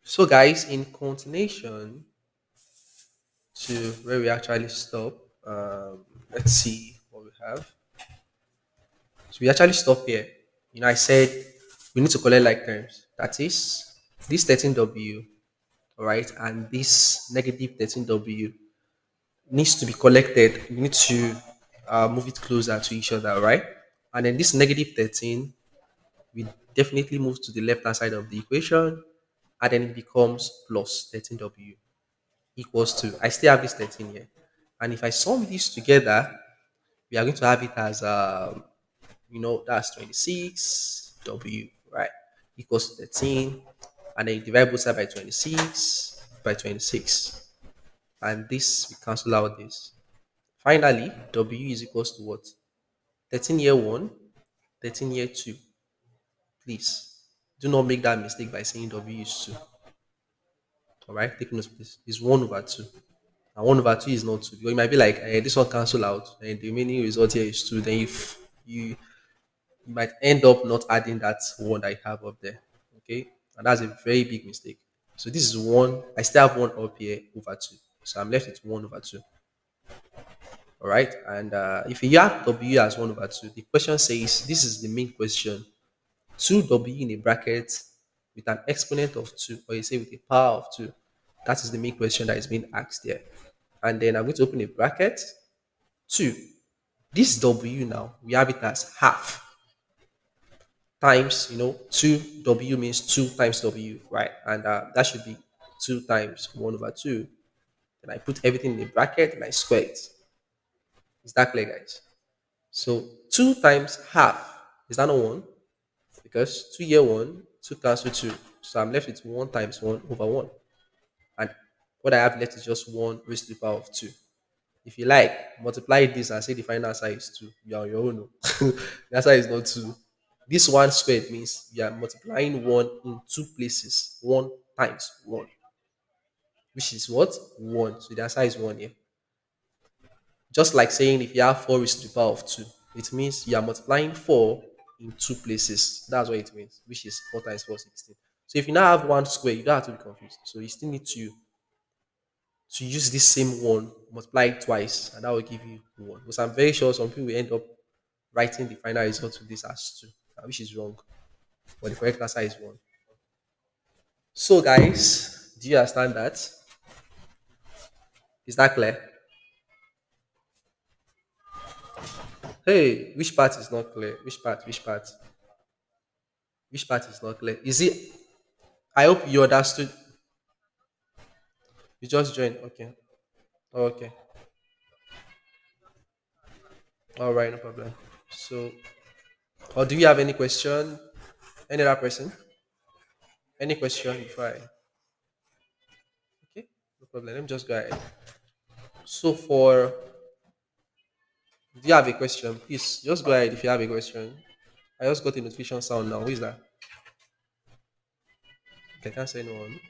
So, guys, in continuation to where we actually stop, let's see what we have. So, we actually stop here. I said we need to collect like terms. That is this 13W, all right, and this negative 13W needs to be collected. We need to move it closer to each other, right? And then this negative 13, we definitely move to the left hand side of the equation, and then it becomes plus 13W equals to, I still have this 13 here. And if I sum these together, we are going to have it as, that's 26W, right? Equals to 13. And then you divide both sides by 26 by 26. And this, we cancel out this. Finally, W is equals to what? 13 year 1, 13 year 2. Please, do not make that mistake by saying W is 2. All right, take note, please. It's 1 over 2. And 1 over 2 is not 2. Because you might be like, this one cancel out, and the remaining result here is 2. Then if you might end up not adding that 1 that you have up there. Okay, and that's a very big mistake. So this is 1. I still have 1 up here over 2. So I'm left with 1 over 2. All right, and if you have W as 1 over 2, the question says this is the main question: 2W in a bracket with an exponent of 2, or you say with a power of 2. That is the main question that is being asked there. And then I'm going to open a bracket. 2. This W now, we have it as half times, 2W means 2 times W, right? And that should be 2 times 1 over 2. Then I put everything in a bracket and I square it. Is that clear, guys? So 2 times half, is that not 1? Because 2 year 1, 2 cancel 2. So I'm left with 1 times 1 over 1. And what I have left is just 1 raised to the power of 2. If you like, multiply this and say the final answer is 2. You are on your own. Oh. The answer is not 2. This 1 squared means you are multiplying 1 in 2 places. 1 times 1, which is what? 1. So the answer is 1 here. Just like saying if you have 4 raised to the power of 2, it means you are multiplying 4 in 2 places. That's what it means, which is 4 times 4, 16. So if you now have 1 square, you don't have to be confused. So you still need to use this same 1, multiply it twice, and that will give you 1. Because I'm very sure some people will end up writing the final result to this as 2, which is wrong. But the correct answer is 1. So, guys, do you understand that? Is that clear? Hey, which part is not clear? Which part? Which part? Which part is not clear? Is it? I hope you understood. You just joined. Okay. Okay. All right. No problem. So, or do you have any question? Any other person? Any question before I? Okay. No problem. Let me just go ahead. So, do you have a question? Please just go ahead if you have a question. I just got a notification sound now. Who is that? Okay, I can't say no one.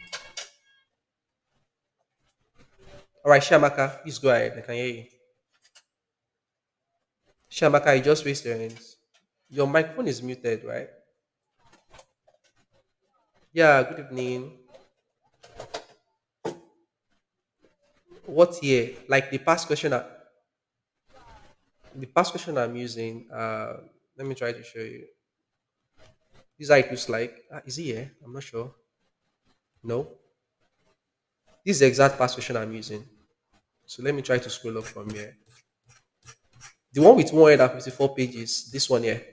All right, Shamaka, please go ahead. I can hear you. Shamaka, you just raised your hands. Your microphone is muted, right? Yeah, good evening. What year? Like the past question I'm using, let me try to show you. This is how it looks like. Is it here? I'm not sure. No. This is the exact past question I'm using. So let me try to scroll up from here. The one with 154 pages, this one here.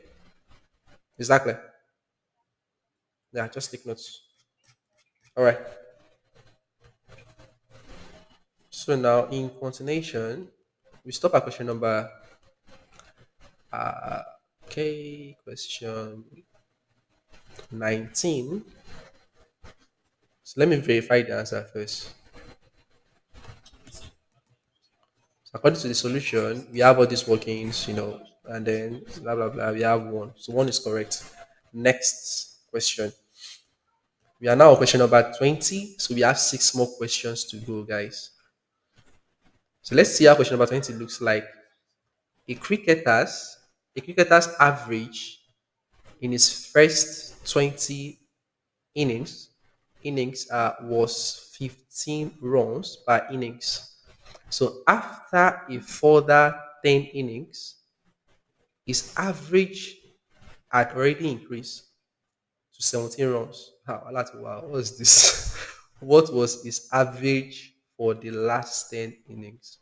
Exactly. Yeah, just take notes. All right. So now in continuation, we stop at question number okay, question 19. So let me verify the answer first. So according to the solution, we have all these workings, and then blah blah blah. We have one. So one is correct. Next question. We are now on question number 20. So we have 6 more questions to go, guys. So let's see how question number 20 looks like. A cricketer's a cricketer's average in his first 20 innings innings was 15 runs per innings. So after a further 10 innings, his average had already increased to 17 runs. Wow, what was this? What was his average for the last 10 innings?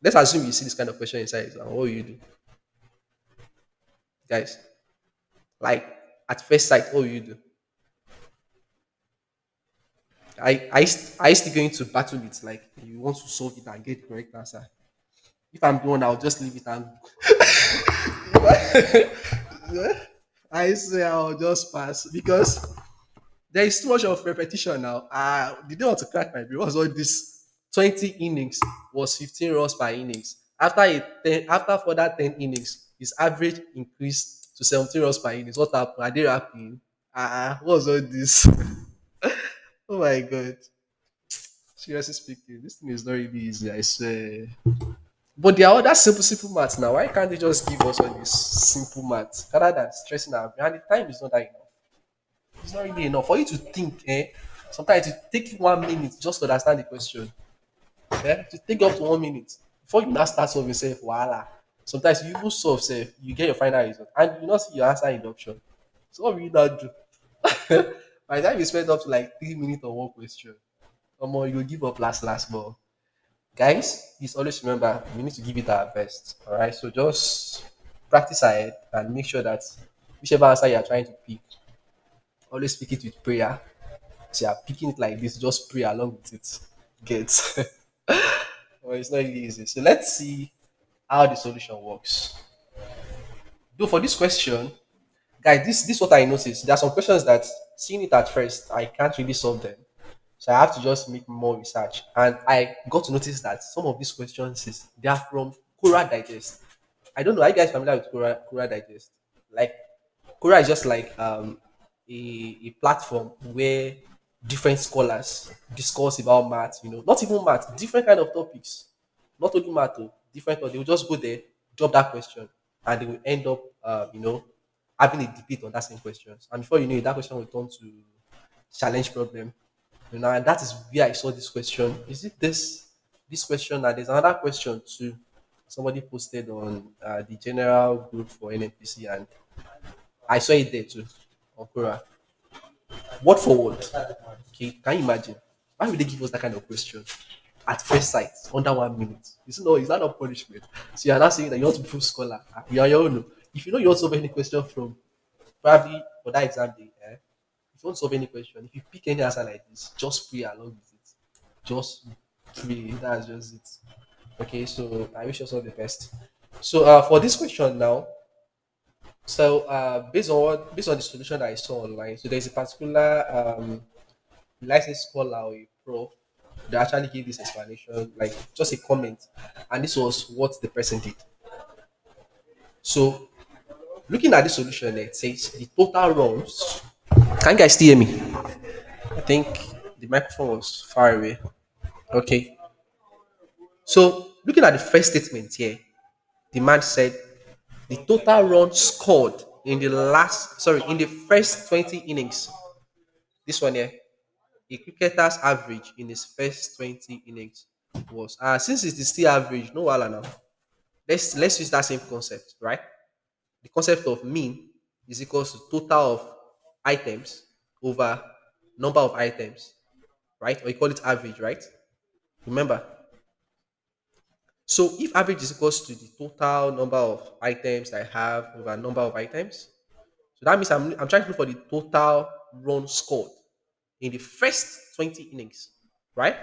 Let's assume you see this kind of question inside exam. What will you do? Guys, like at first sight, what will you do? I still going to battle it like you want to solve it and get the correct answer. If I'm doing, I'll just leave it and I say I'll just pass because there is too much of repetition now. They don't want to crack my brain. What's all this? 20 innings was 15 runs per innings. After further 10 innings, his average increased to 17 runs per innings. What happened? Are they rapping? What's all this? Oh my god. Seriously speaking, this thing is not really easy, I swear. But there are other simple maths now. Why can't they just give us all this simple maths rather than stressing our brain? And the time is not that enough. It's not really enough for you to think. Sometimes it take you 1 minute just to understand the question. To take up to 1 minute before you now start solving self wahala. Sometimes you even solve self, you get your final result, and you not see your answer in the option. So what will you not do? By the time you spend up to like 3 minutes on one question, or you will give up last. But guys, please always remember we need to give it our best. All right, so just practice ahead and make sure that whichever answer you are trying to pick, always pick it with prayer. So you are picking it like this, just pray along with it. Get. Well, it's not really easy. So let's see how the solution works. Though for this question, guys, this is what I noticed. There are some questions that seeing it at first, I can't really solve them. So I have to just make more research. And I got to notice that some of these questions they are from Quora Digest. I don't know. Are you guys familiar with Quora Digest? Like Quora is just like a platform where different scholars discuss about math, not even math, different kind of topics. Not only math, oh, different, they will just go there, drop that question, and they will end up, having a debate on that same questions. And before you know it, that question will turn to challenge problem. And that is where I saw this question. Is it this question? And there's another question too. Somebody posted on the general group for NNPC, and I saw it there too. Okura. Word for word. Okay, can you imagine? Why would they give us that kind of question at first sight under 1 minute? Is that not punishment? So you are not saying that you want to prove scholar. You are your own. If you know you want to solve any question from probably for that exam day, if you want to solve any question, if you pick any answer like this, just pray along with it. Just pray. That's just it. Okay, so I wish us all the best. So for this question now, so based on the solution that I saw online, so there's a particular licensed scholar or a pro that actually gave this explanation, like just a comment, and this was what the person did. So looking at the solution, it says the total runs. Can you guys still hear me? I think the microphone was far away. Okay. So looking at the first statement here, the man said the total runs scored in the first 20 innings. This one here, a cricketer's average in his first 20 innings was since it is still average, no wala now. Let's use that same concept, right? The concept of mean is equals to total of items over number of items, right? Or you call it average, right? Remember. So if average is equals to the total number of items I have over number of items, so that means I'm trying to look for the total run scored in the first 20 innings, right?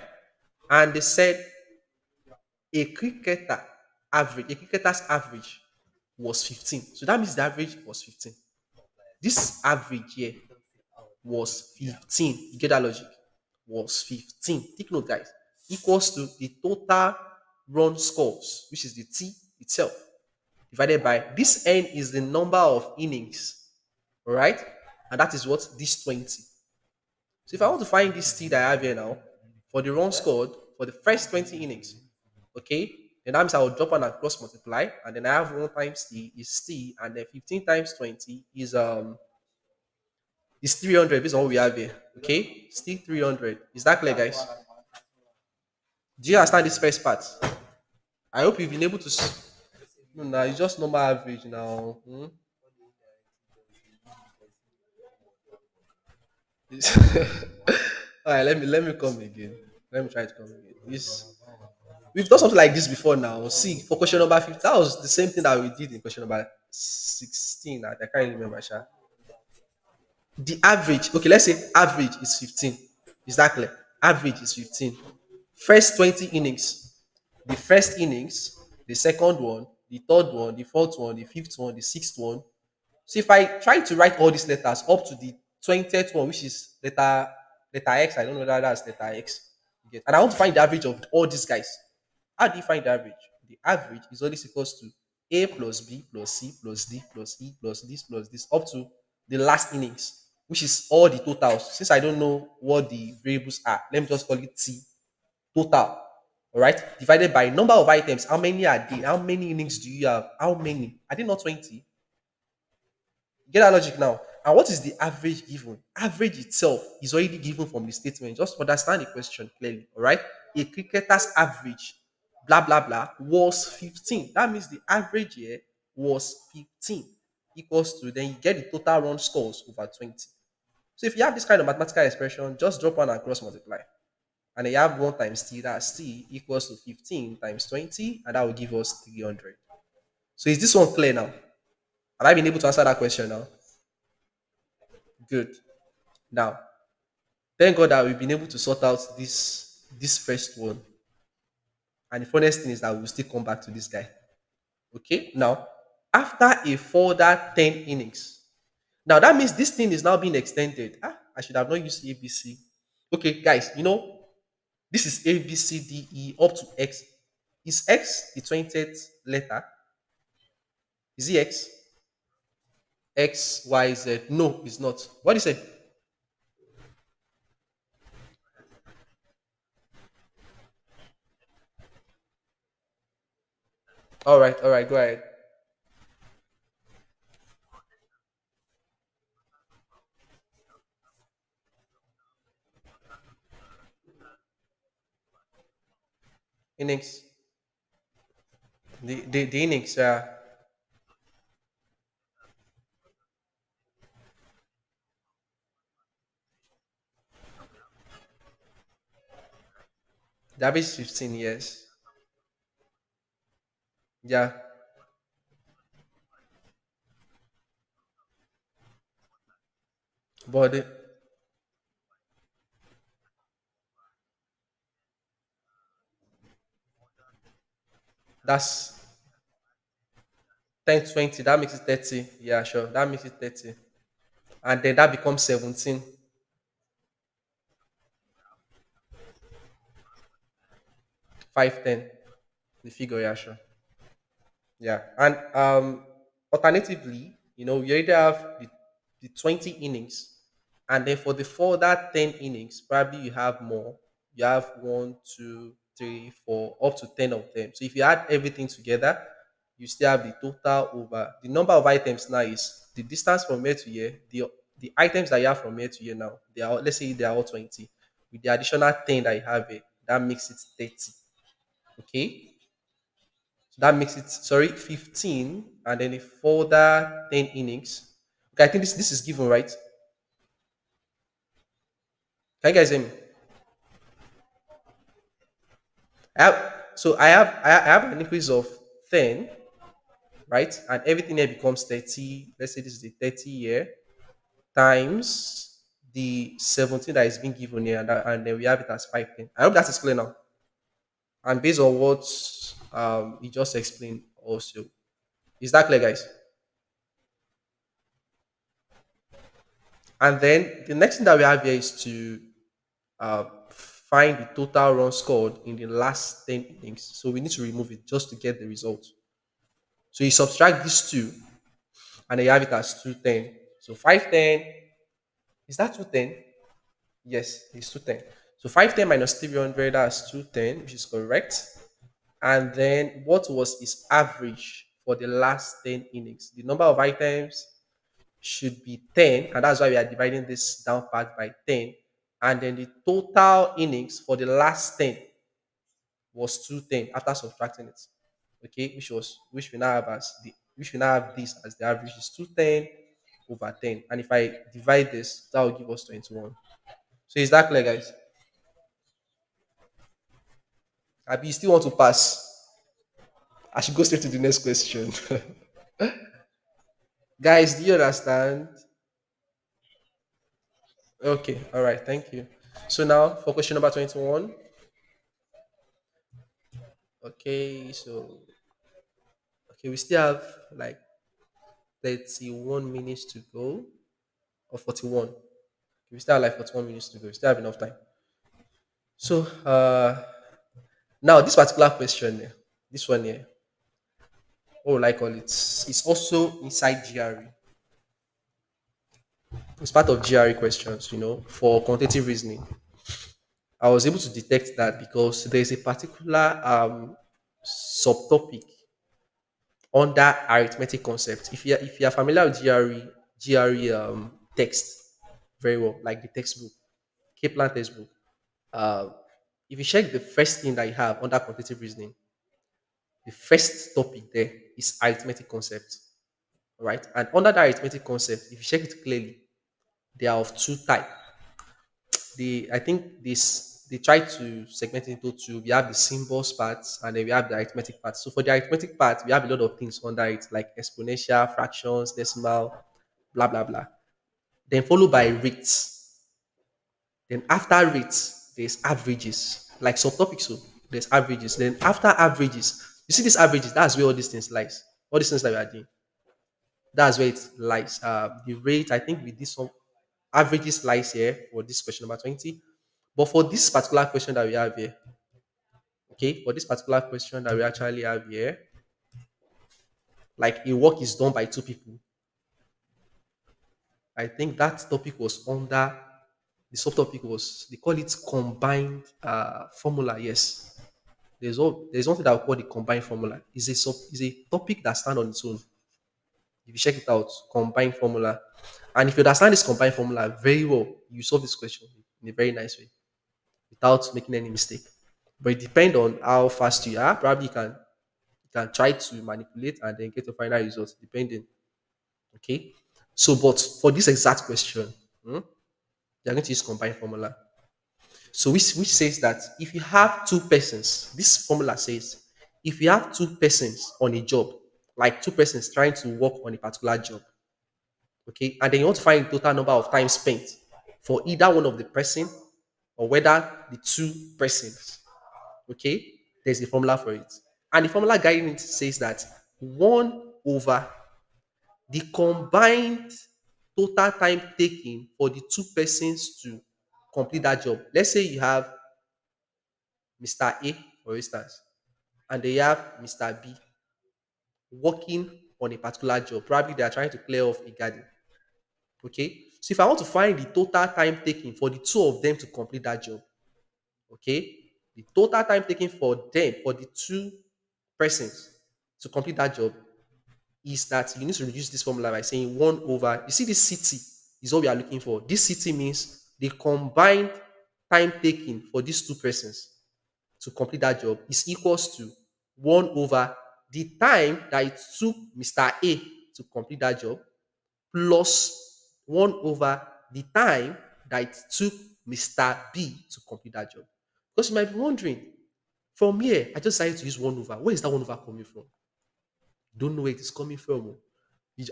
And they said a cricketer's average was 15. So that means the average was 15. This average here was 15. You get that logic? Was 15. Take note, guys. Equals to the total run scores, which is the T itself, divided by this N is the number of innings, all right? And that is what this 20. So if I want to find this T that I have here now for the run scored for the first 20 innings, okay, then that means I will drop on and cross multiply, and then I have 1 times T is T, and then 15 times 20 is It's 300 based on what we have here. Okay, still 300. Is that clear, guys? Do you understand this first part? I hope you've been able to. No, nah, it's just normal average now. Hmm? All right, let me come again. Let me try to come again. We've done something like this before now. See, for question number 15, that was the same thing that we did in question number 16. I can't remember. Sha. The average, okay, let's say average is 15. Is that clear? Average is 15. First 20 innings. The first innings, the second one, the third one, the fourth one, the fifth one, the sixth one. So if I try to write all these letters up to the 20th one, which is letter X, I don't know whether that's letter X. You get, and I want to find the average of all these guys. How do you find the average? The average is always equals to A plus B plus C plus D plus E plus this up to the last innings, which is all the totals. Since I don't know what the variables are, let me just call it T total. All right, divided by number of items. How many are there? How many innings do you have? How many? Are they not 20? Get that logic now. And what is the average given? Average itself is already given from the statement. Just understand the question clearly. All right. A cricketer's average, blah blah blah, was 15. That means the average here was 15 equals to, then you get the total run scores over 20. So if you have this kind of mathematical expression, just drop one and cross multiply. And then you have 1 times t, that's t equals to 15 times 20, and that will give us 300. So is this one clear now? Have I been able to answer that question now? Good. Now, thank God that we've been able to sort out this first one. And the funniest thing is that we'll still come back to this guy. Okay? Now, after a further 10 innings, now that means this thing is now being extended. I should have not used ABC. Okay, guys, this is A, B, C, D, E up to X. Is X the 20th letter? Is it X? X, Y, Z. No, it's not. What is it? All right, go ahead. Innings. The innings, the average is 15 years. Yeah. But that's 10, 20. That makes it 30. Yeah, sure. That makes it 30. And then that becomes 17. 5, 10. The figure, yeah, sure. Yeah. And alternatively, we already have the 20 innings. And then for the further 10 innings, probably you have more. You have one, two, three, four, up to 10 of them. So if you add everything together, you still have the total over the number of items now is the distance from here to here. The items that you have from here to here now, they are, let's say they are all 20. With the additional 10 that you have here, that makes it 30. Okay. So that makes it, sorry, 15, and then a further 10 innings. Okay, I think this is given, right? Can you guys hear me? I have an increase of 10, right? And everything here becomes 30. Let's say this is the 30 year times the 17 that is being given here, and then we have it as 510. I hope that is clear now. And based on what he just explained also. Is that clear, guys? And then the next thing that we have here is to find the total run scored in the last 10 innings. So we need to remove it just to get the result. So you subtract these two, and then you have it as 210. So 510, is that 210? Yes, it's 210. So 510 minus 300, that's 210, which is correct. And then what was his average for the last 10 innings? The number of items should be 10, and that's why we are dividing this down part by 10. And then the total innings for the last 10 was 210 after subtracting it. Okay, which we now have as the which we now have this as the average is 210 over 10. And if I divide this, that will give us 21. So is that clear, guys? Abi, you still want to pass? I should go straight to the next question. Guys, do you understand? Okay, all right, thank you. So now for question number 21. Okay, so okay, we still have like 31 minutes to go, or 41. We still have like 41 minutes to go. We still have enough time. So now this particular question, this one here, what will I call it? It's also inside GRE. It's part of GRE questions, for quantitative reasoning. I was able to detect that because there is a particular subtopic under arithmetic concept. If you are familiar with GRE text very well, like the textbook, Kaplan textbook. Uh, if you check the first thing that you have under quantitative reasoning, the first topic there is arithmetic concept. All right. And under that arithmetic concept, if you check it clearly, they are of two types. I think they try to segment it into two. We have the symbols part and then we have the arithmetic part. So for the arithmetic part, we have a lot of things under it, like exponential, fractions, decimal, blah blah blah. Then followed by rates. Then after rates, there's averages, like subtopics. So there's averages. Then after averages, you see these averages, that's where all these things lies. All these things that we are doing. That's where it lies. The rate, I think, with this one, averages lies here for this question number 20. But for this particular question that we have here, okay, for this particular question that we actually have here, like a work is done by two people, I think that topic was under the subtopic was they call it combined formula. Yes, there's one thing that we call the combined formula. Is a topic that stands on its own. If you check it out, combined formula. And if you understand this combined formula very well, you solve this question in a very nice way without making any mistake. But it depends on how fast you are. Probably you can try to manipulate and then get a final result depending. Okay. So, but for this exact question, you're going to use combined formula. So which says that if you have two persons, this formula says if you have two persons on a job, like two persons trying to work on a particular job, okay, and then you want to find the total number of time spent for either one of the person or whether the two persons, okay, there's a formula for it. And the formula guiding it says that 1 over the combined total time taken for the two persons to complete that job. Let's say you have Mr. A, for instance, and they have Mr. B working on a particular job. Probably they are trying to clear off a garden. Okay. So if I want to find the total time taken for the two of them to complete that job, okay, the total time taken for them, for the two persons to complete that job, is that you need to reduce this formula by saying 1 over, you see this CT is what we are looking for. This CT means the combined time taken for these two persons to complete that job is equals to 1 over the time that it took Mr. A to complete that job plus 1 over the time that it took Mr. B to complete that job. Because you might be wondering, from here, I just decided to use 1 over. Where is that 1 over coming from? Don't know where it is coming from.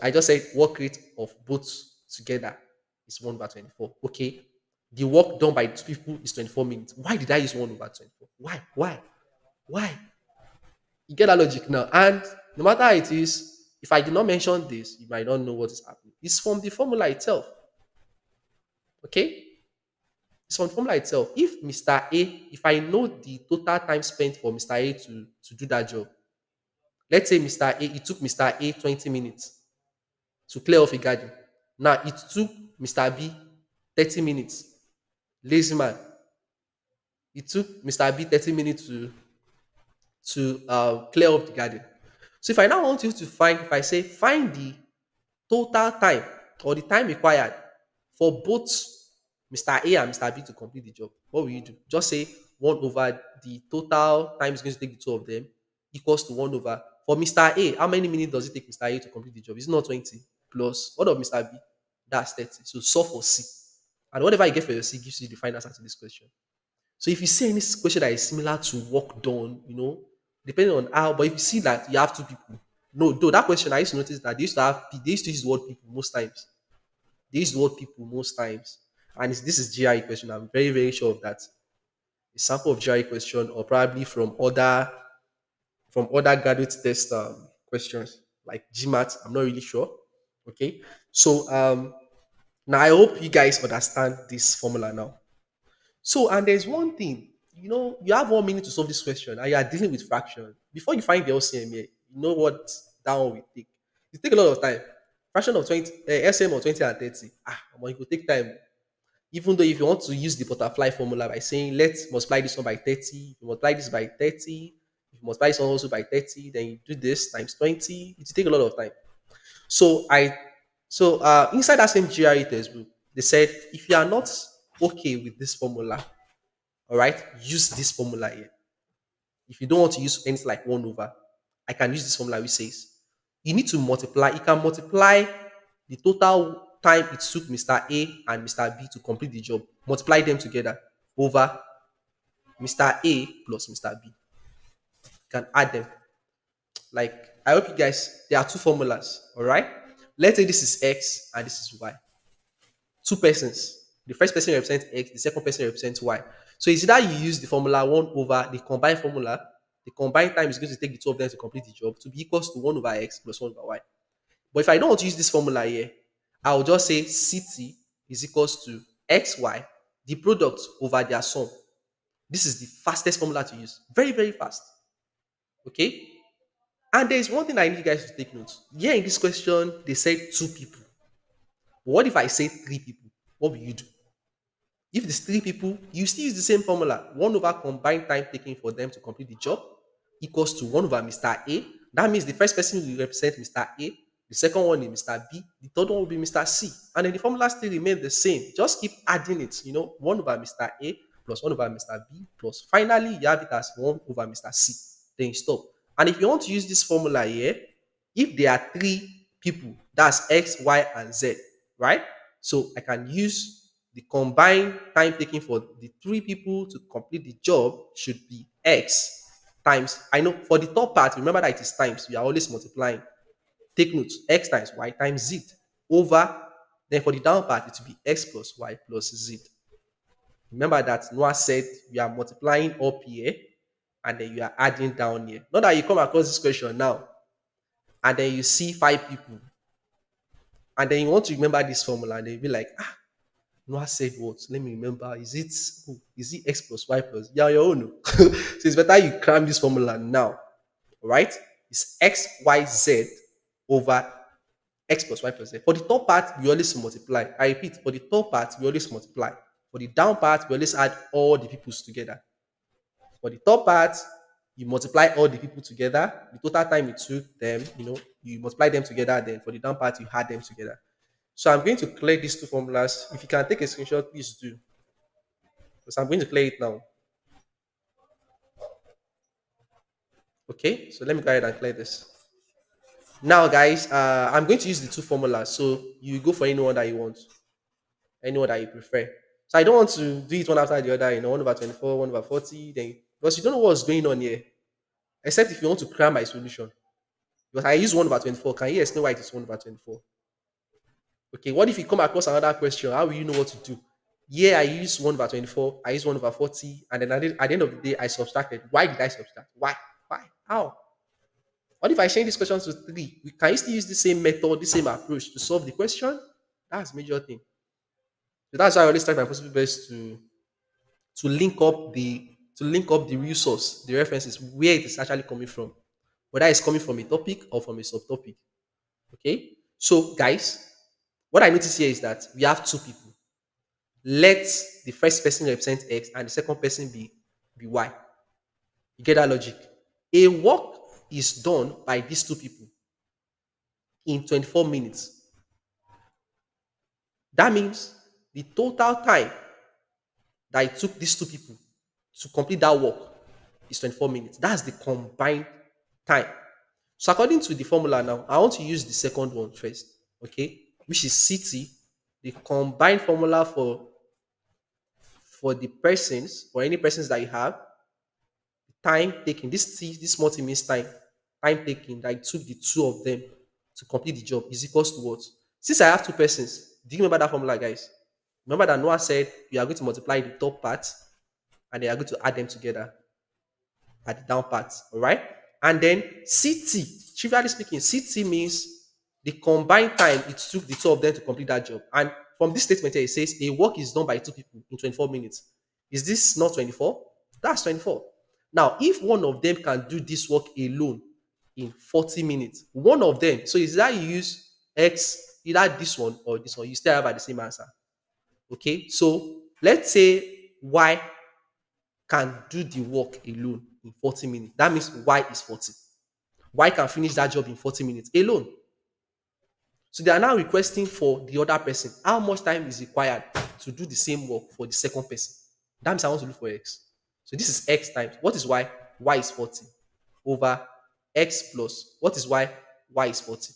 I just said work rate of both together is 1 over 24. Okay. The work done by two people is 24 minutes. Why did I use 1 over 24? Why? Why? Why? You get that logic now. And no matter how it is, if I did not mention this, you might not know what is happening. It's from the formula itself. Okay? It's from the formula itself. If Mr. A, if I know the total time spent for Mr. A to do that job, let's say Mr. A, it took Mr. A 20 minutes to clear off a garden. Now it took Mr. B 30 minutes. Lazy man. It took Mr. B 30 minutes to clear up the garden. So if I now want you to find, if I say find the total time, or the time required for both Mr. A and Mr. B to complete the job, what will you do? Just say 1 over the total time it's going to take the two of them equals to 1 over. For Mr. A, how many minutes does it take Mr. A to complete the job? It's not 20 plus what of Mr. B? That's 30. So solve for C. And whatever you get for your C gives you the final answer to this question. So if you see any question that is similar to work done, depending on how, but if you see that you have two people, no, though that question I used to notice that they used to use the word people most times. They use the word people most times. And this is GRE question. I'm very, very sure of that. A sample of GRE question or probably from other graduate test questions like GMAT. I'm not really sure. Okay. So now I hope you guys understand this formula now. So, and there's one thing, you have 1 minute to solve this question and you are dealing with fraction. Before you find the LCM here, you know what that one will take. It take a lot of time. Fraction of 20, LCM of 20 and 30. Well, it will take time. Even though if you want to use the butterfly formula by saying, let's multiply this one by 30, if you multiply this by 30, if you multiply this one also by 30, then you do this times 20, it will take a lot of time. So inside that same GRE textbook, they said if you are not okay with this formula, all right, use this formula here. If you don't want to use anything like 1 over, I can use this formula which says you need to multiply. You can multiply the total time it took Mr. A and Mr. B to complete the job. Multiply them together over Mr. A plus Mr. B. You can add them. Like, I hope you guys, there are two formulas, all right? Let's say this is X and this is Y. Two persons. The first person represents X, the second person represents Y. So it's either you use the formula 1 over the combined formula, the combined time is going to take the two of them to complete the job to be equals to 1 over X plus 1 over Y. But if I don't want to use this formula here, I'll just say CT is equals to XY, the product over their sum. This is the fastest formula to use. Very, very fast. Okay? And there's one thing I need you guys to take note. Here in this question, they said two people. But what if I say three people? What will you do? If it's three people, you still use the same formula. 1 over combined time taken for them to complete the job equals to 1 over Mr. A. That means the first person will represent Mr. A, the second one is Mr. B, the third one will be Mr. C. And then the formula still remains the same. Just keep adding it, 1 over Mr. A plus 1 over Mr. B plus finally you have it as 1 over Mr. C. Then you stop. And if you want to use this formula here, if there are three people, that's X, Y, and Z, right? So I can use the combined time taken for the three people to complete the job should be X times. I know for the top part, remember that it is times. We are always multiplying. Take note, X times Y times Z over. Then for the down part, it will be X plus Y plus Z. Remember that Noah said we are multiplying up here and then you are adding down here. Not that you come across this question now and then you see five people and then you want to remember this formula and then you be like, Noah said what? Let me remember. Is it X plus Y plus? Yeah, your own. So it's better you cram this formula now. All right? It's X, Y, Z over X plus Y plus Z. For the top part, we always multiply. I repeat, for the top part, we always multiply. For the down part, we always add all the peoples together. For the top part, you multiply all the people together. The total time it took them, you multiply them together. Then for the down part, you add them together. So I'm going to clear these two formulas. If you can take a screenshot, please do. Because I'm going to clear it now. Okay, so let me go ahead and clear this. Now, guys, I'm going to use the two formulas. So you go for anyone that you want, anyone that you prefer. So I don't want to do it one after the other, 1 over 24, 1 over 40, then because you don't know what's going on here. Except if you want to cram my solution. Because I use 1 over 24. Can you explain why it is 1 over 24? Okay, what if you come across another question? How will you know what to do? Yeah, I use 1 over 24, I use 1 over 40, and then at the end of the day, I subtracted. Why did I subtract? Why? Why? How? What if I change this question to 3? Can you still use the same method, the same approach to solve the question? That's a major thing. So that's why I always try my possible best to link up the real source, the references, where it is actually coming from. Whether it's coming from a topic or from a subtopic. Okay? So guys, what I notice here is that we have two people. Let the first person represent X and the second person be Y. You get that logic? A work is done by these two people in 24 minutes. That means the total time that it took these two people to complete that work is 24 minutes. That's the combined time. So according to the formula now, I want to use the second one first, okay, which is CT, the combined formula for the persons, for any persons that you have, time taken. This T, this multi means time. Time taken that it took the two of them to complete the job is equals to what? Since I have two persons, do you remember that formula, guys? Remember that Noah said you are going to multiply the top part and they are going to add them together at the down part. All right. And then CT, trivially speaking, CT means the combined time it took the two of them to complete that job. And from this statement here, it says a work is done by two people in 24 minutes. Is this not 24? That's 24. Now, if one of them can do this work alone in 40 minutes, one of them, so is that you use X, either this one or this one, you still have at the same answer. Okay, so let's say Y can do the work alone in 40 minutes. That means Y is 40. Y can finish that job in 40 minutes alone. So they are now requesting for the other person. How much time is required to do the same work for the second person? That means I want to look for X. So this is X times. What is Y? Y is 40 over X plus. What is Y? Y is 40.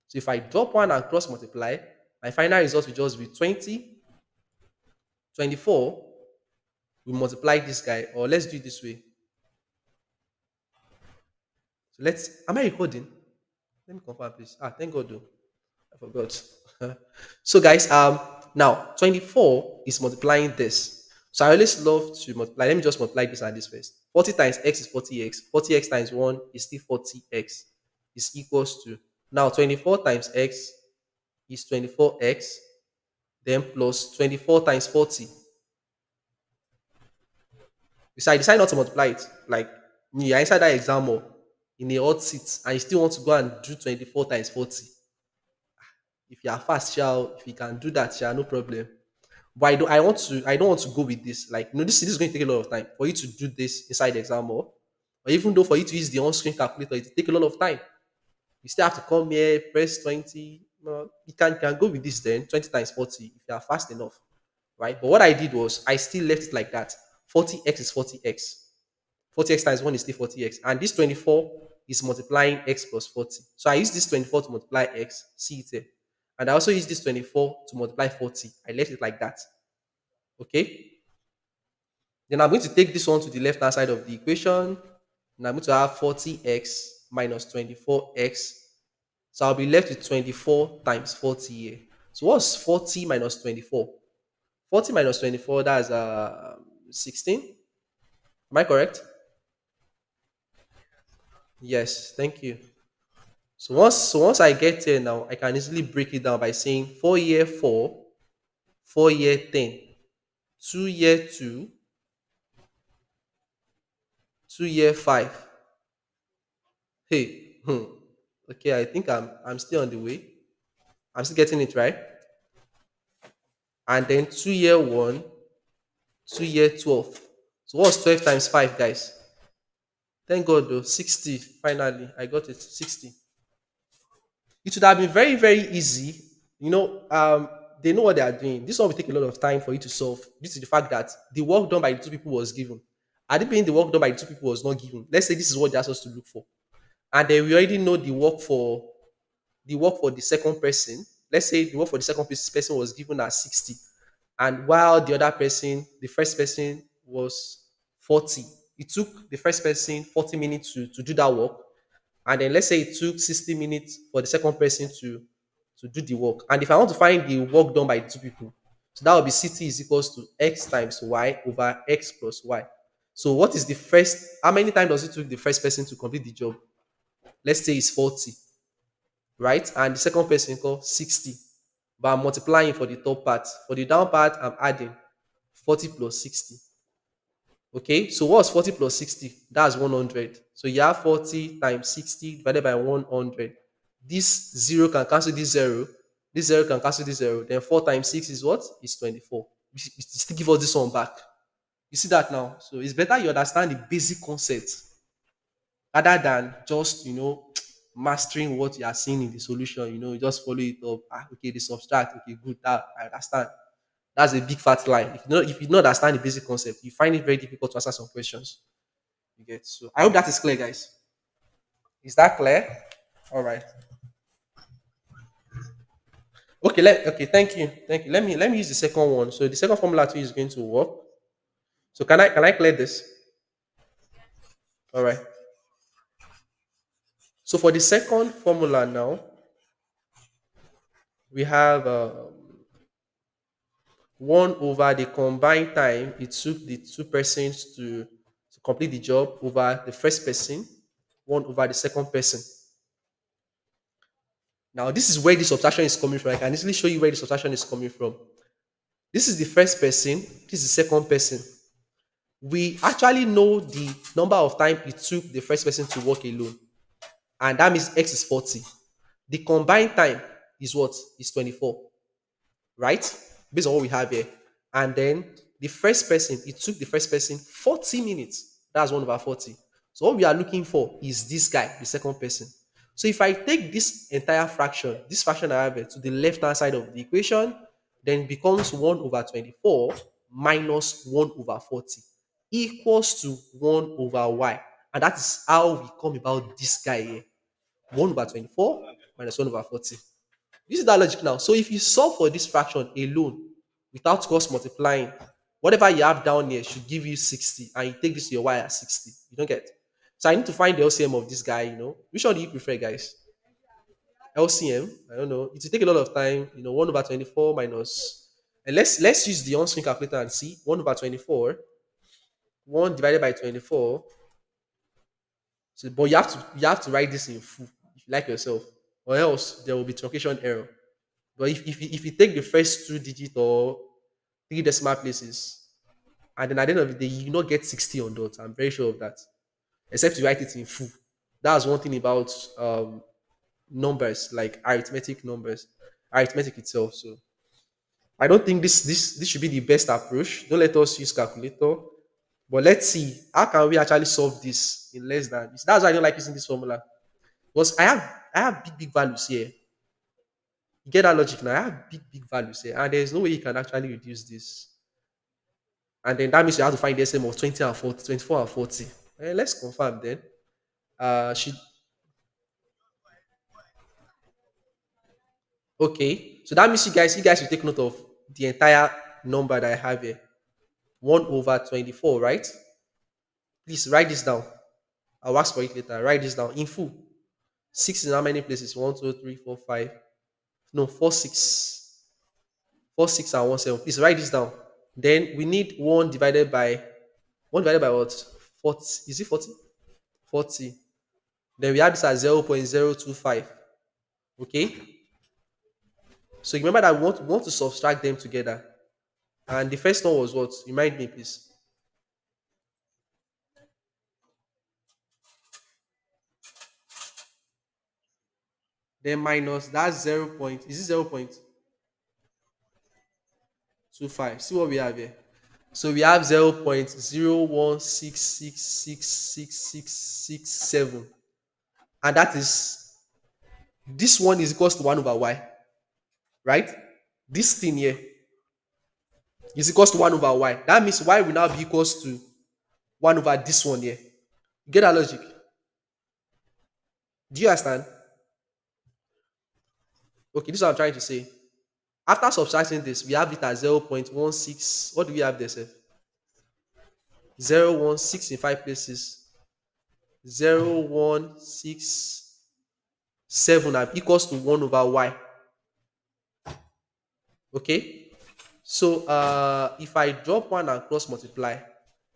So if I drop one and cross multiply, my final result will just be 20, 24. We multiply this guy, or let's do it this way. So am I recording? Let me confirm, please. Thank God, though. I forgot. So, guys, now 24 is multiplying this. So I always love to multiply. Let me just multiply this and this first. 40 times x is 40x. 40x times 1 is still 40x. Is equals to, now 24 times x is 24x. Then plus 24 times 40. So I decide not to multiply it. Like me, I inside that exam or in a hot seat, and you still want to go and do 24 times 40. If you are fast, shall if you can do that, shall no problem. But I don't want to go with this. Like, this is going to take a lot of time for you to do this inside the exam or even though for you to use the on-screen calculator, it take a lot of time. You still have to come here, press 20. No, you can go with this then, 20 times 40 if you are fast enough. Right? But what I did was I still left it like that. 40x is 40x. 40x times 1 is still 40x. And this 24 is multiplying x plus 40. So I use this 24 to multiply x, see it here. And I also use this 24 to multiply 40. I left it like that. Okay? Then I'm going to take this one to the left hand side of the equation. And I'm going to have 40x minus 24x. So I'll be left with 24 times 40 here. So what's 40 minus 24? 40 minus 24, that's 16. Am I correct? Yes, thank you. So once I get here now, I can easily break it down by saying 4 year 4, 4 year 10, 2 year 2, 2 year 5. Hey, okay, I think I'm still on the way. I'm still getting it right. And then 2 year 1, 2 year 12. So what's 12 times 5, guys? Thank God though, 60. Finally, I got it. 60. It would have been very, very easy. They know what they are doing. This one will take a lot of time for you to solve due to the fact that the work done by the two people was given. Had it been the work done by the two people was not given, let's say this is what they're supposed to look for. And then we already know the work for the second person. Let's say the work for the second person was given as 60. And while the other person, the first person was 40. It took the first person 40 minutes to do that work, and then let's say it took 60 minutes for the second person to do the work. And if I want to find the work done by the two people, so that would be CT is equals to x times y over x plus y. So what is the first, how many times does it take the first person to complete the job? Let's say it's 40, right? And the second person called 60. But I'm multiplying for the top part. For the down part, I'm adding 40 plus 60. Okay, so what's 40 plus 60? That's 100. So you have 40 times 60 divided by 100. This zero can cancel this zero. This zero can cancel this zero. Then 4 times 6 is what? Is 24. It still give us this one back. You see that now? So it's better you understand the basic concept rather than just, mastering what you are seeing in the solution. You just follow it up. Okay, the subtract. Okay, good. That I understand. That's a big fat lie. If you don't understand the basic concept, you find it very difficult to answer some questions. You get so. I hope that is clear, guys. Is that clear? All right. Okay. Okay. Thank you. Thank you. Let me use the second one. So the second formula too is going to work. So can I clear this? All right. So for the second formula now, we have 1 over the combined time it took the two persons to complete the job over the first person, 1 over the second person. Now, this is where the subtraction is coming from. I can easily show you where the subtraction is coming from. This is the first person, this is the second person. We actually know the number of time it took the first person to work alone, and that means x is 40. The combined time is what? Is 24, right? Based on what we have here. And then the first person, it took the first person 40 minutes. That's 1/40. So what we are looking for is this guy, the second person. So if I take this entire fraction, this fraction I have here, to the left hand side of the equation, then it becomes 1/24 minus 1/40 equals to 1/y. And that is how we come about this guy here. 1/24 minus 1/40. This is that logic now. So if you solve for this fraction alone without cross multiplying, whatever you have down here should give you 60, and you take this to your y as 60. You don't get. So I need to find the LCM of this guy. Which one do you prefer, guys? LCM? I don't know. It will take a lot of time. 1/24 minus. And let's use the on-screen calculator and see. 1/24. 1 divided by 24. So, but you have to write this in full if you like yourself, or else there will be truncation error. But if you take the first two digits or three decimal places, and then at the end of the day, you not get 60 on dot. I'm very sure of that. Except you write it in full. That's one thing about numbers, like arithmetic itself. So I don't think this should be the best approach. Don't let us use calculator. But let's see how can we actually solve this in less than this. That's why I don't like using this formula. Because I have big values here. You get that logic now? I have big values here, and there's no way you can actually reduce this. And then that means you have to find the SM of 20 and 40, 24 and 40. Let's confirm then. Should Okay. So that means you guys will take note of the entire number that I have here. 1/24, right? Please write this down. I'll ask for it later. Write this down in full. Six in how many places? One, two, three, four, five. No, four, six. 4, 6, and 1, 7. Please write this down. Then we need 1 divided by what? 40. Is it 40? 40. Then we have this at 0.025. Okay. So remember that we want to subtract them together. And the first one was what? Remind me, please. Then minus that's 0. Is it 0.25? See what we have here. So we have 0.016666667. And that is, this one is equals to 1/y, right? This thing here is equals to 1/y. That means y will now be equals to 1 over this one here. You get that logic? Do you understand? Okay, this is what I'm trying to say. After subtracting this, we have it at 0.16. What do we have there, sir? 0.16 in 5 places. 0.167 equals to 1/y. Okay. So if I drop one and cross multiply,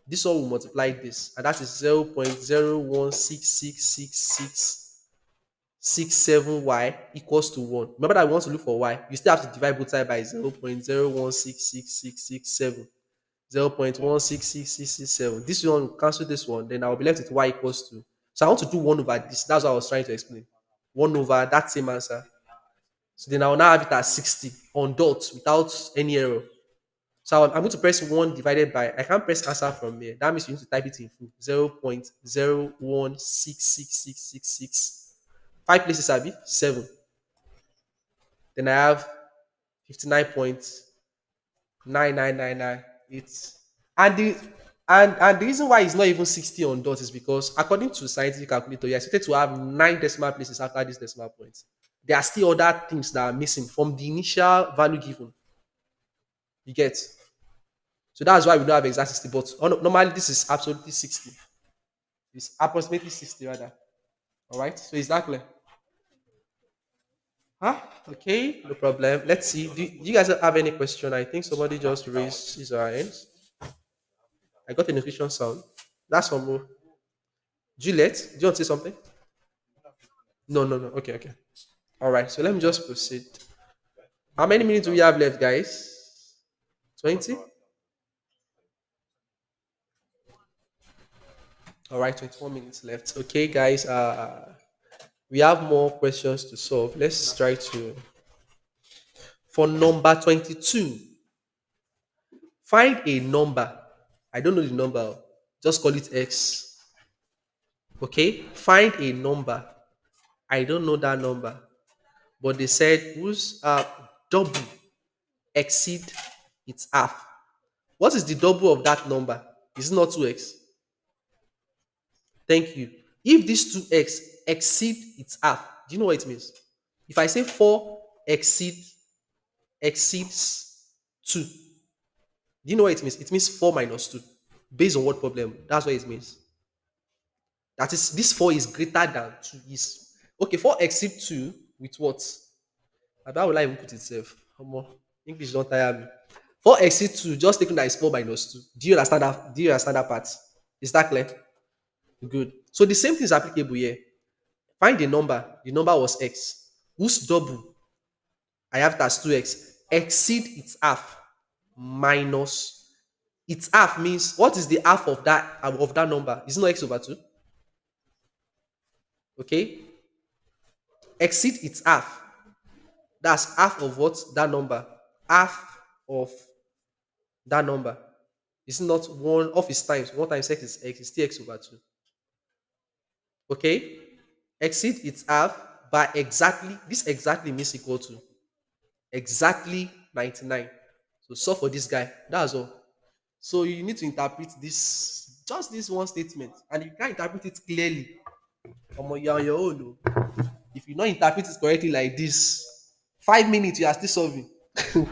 this one will multiply this, and that is 0.0166667y equals to 1. Remember that we want to look for y. You still have to divide both sides by 0.0166667. 0.16667. This one will cancel this one, then I'll be left with y equals to. So I want to do 1/this. That's what I was trying to explain. 1/, that same answer. So then I will now have it at 60 on dot without any error. So I'm going to press 1 divided by, I can't press answer from here. That means you need to type it in full. 0.0166666 Five places, Abi, seven. Then I have 59.99998. And the reason why it's not even 60 on dot is because according to scientific calculator, you're expected to have nine decimal places after this decimal point. There are still other things that are missing from the initial value given. You get. So that's why we don't have exact 60. But normally this is absolutely 60. It's approximately 60 rather. All right. So is that clear? Huh? Okay, no problem. Let's see. Do you guys have any question? I think somebody just raised his or her hands. I got a notification sound. That's from Juliet. Do you want to say something? No, no, no. Okay, okay. All right. So let me just proceed. How many minutes do we have left, guys? 20? All right, 21 minutes left. Okay, guys. We have more questions to solve. Let's try to. For number 22, find a number. I don't know the number. Just call it X. Okay, find a number. I don't know that number, but they said whose double exceed its half. What is the double of that number? Is it not 2x? Thank you. If this 2x exceed its half, do you know what it means? If I say 4 exceeds 2, do you know what it means? It means 4 minus 2. Based on what problem? That's what it means. That is, this 4 is greater than 2. Is okay, 4 exceed 2 with what? And how will I even put it safe? English don't tire me. 4 exceed 2, just taking that is 4 minus 2. Do you understand that? Do you understand that part? Is that clear? Good. So the same thing is applicable here. Find the number. The number was x. Whose double? I have it as 2x. Exceed its half minus its half means what is the half of that number? Is it not x over 2? Okay. Exceed its half. That's half of what? That number. Half of that number. It's not one of its times. One times x is x, it's still x over 2. Okay? Exceed its half by exactly, this exactly means equal to exactly 99. So solve for this guy. That's all. So you need to interpret this, just this one statement, and you can't interpret it clearly. You're on your own. Oh. If you don't interpret it correctly like this, 5 minutes you are still solving. You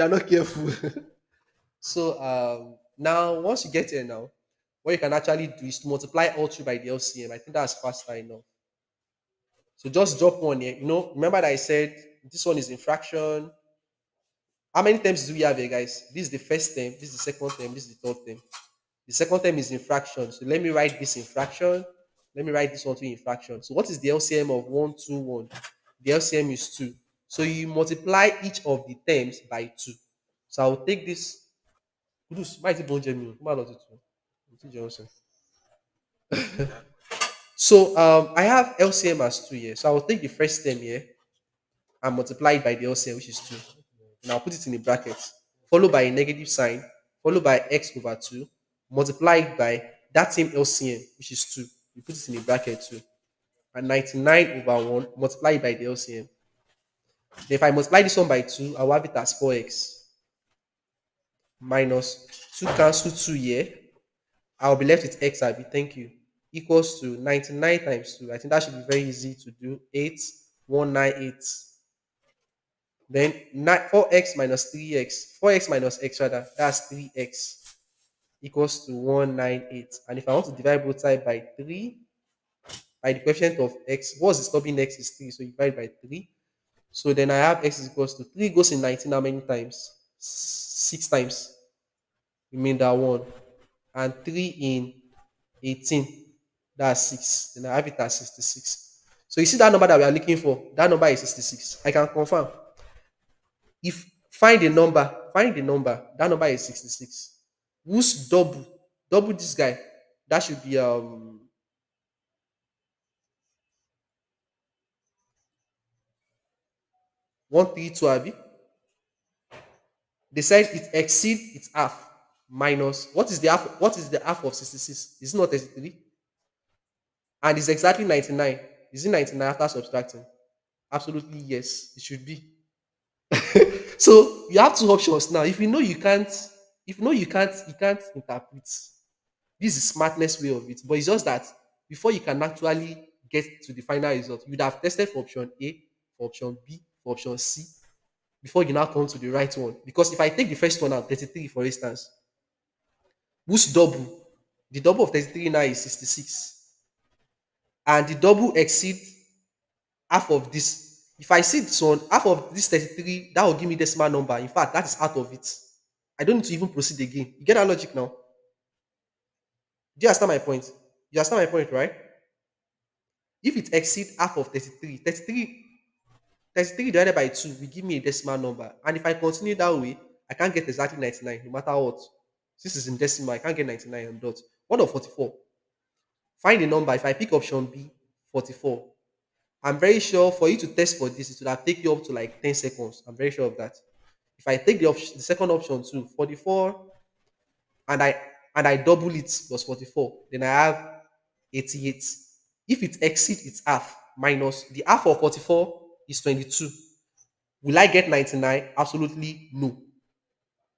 are not careful. So now once you get here now, what you can actually do is to multiply all through by the LCM. I think that's faster enough. So just drop one here. Remember that I said this one is in fraction. How many terms do we have here, guys? This is the first term, this is the second term, this is the third term. The second term is in fraction. So let me write this in fraction. Let me write this one too in fraction. So what is the LCM of 1, 2, 1? The LCM is 2. So you multiply each of the terms by 2. So I'll take this. Kudus, why is it Bonjamin? Come on, Johnson. So I have LCM as 2 here. So I'll take the first term here and multiply it by the LCM, which is 2. And I'll put it in the bracket, followed by a negative sign, followed by x over 2, multiplied by that same LCM, which is 2. You put it in the bracket too. And 99 over 1, multiplied by the LCM. Then if I multiply this one by 2, I'll have it as 4x minus 2 cancel 2 here. I'll be left with x, I'll be, thank you, equals to 99 times 2. I think that should be very easy to do. 8198. Then 4x minus 3x, 4x minus x rather, that's 3x equals to 198. And if I want to divide both sides by 3, by the coefficient of x, what's the stubborn x is 3, so you divide by 3. So then I have x is equals to 3 goes in 19 how many times? 6 times. Remainder 1. And 3 in 18, that's 6. Then I have it as 66. So you see that number that we are looking for, that number is 66. I can confirm. If find the number, that number is 66. Whose double this guy, that should be 132 Abi. They said it exceed its half minus what is the half of 66? It's not 33. And it's exactly 99. Is it 99 after subtracting? Absolutely yes, it should be. So you have two options now. If you know you can't, if you know you can't interpret. This is smartness way of it. But it's just that before you can actually get to the final result, you'd have tested for option A, for option B, for option C, before you now come to the right one. Because if I take the first one out, 33, for instance, whose double? The double of 33 now is 66. And the double exceeds half of this. If I see this one, half of this 33, that will give me decimal number. In fact, that is out of it. I don't need to even proceed again. You get that logic now? Do you understand my point? You understand my point, right? If it exceeds half of 33, 33 divided by 2 will give me a decimal number. And if I continue that way, I can't get exactly 99 no matter what. This is in decimal, I can't get 99 on dot. What of 44? Find the number. If I pick option B, 44, I'm very sure for you to test for this, it would have taken you up to like 10 seconds. I'm very sure of that. If I take the second option too, 44, and I double it plus 44, then I have 88. If it exceeds its half, minus the half of 44 is 22. Will I get 99? Absolutely no.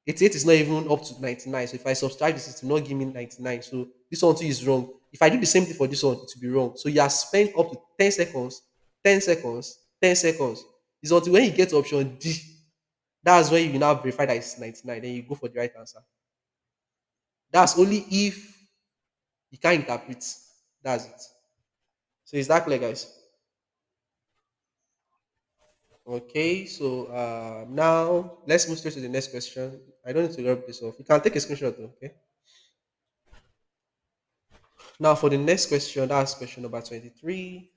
88 is not even up to 99. So if I subtract this, it will not give me 99. So this one too is wrong. If I do the same thing for this one, it will be wrong. So you have spent up to 10 seconds, 10 seconds, 10 seconds. It's until when you get to option D, that's when you now verify that it's 99. Then you go for the right answer. That's only if you can't interpret. That's it. So is that clear, guys? Okay, so now let's move straight to the next question. I don't need to rub this off. You can take a screenshot though, okay? Now for the next question, that's question number 23.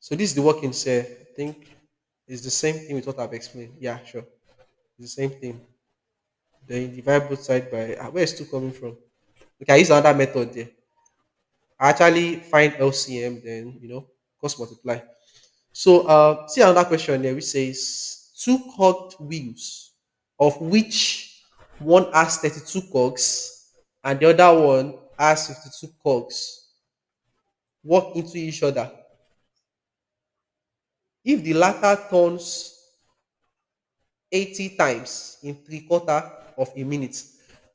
So this is the working set. I think it's the same thing with what I've explained. Yeah, sure. It's the same thing. Then you divide both sides by where is two coming from? Okay, I use another method there. I actually find LCM, then cross multiply. So see another question there which says two cogged wheels, of which one has 32 cogs and the other one has 52 cogs, walk into each other. If the latter turns 80 times in 3/4 of a minute,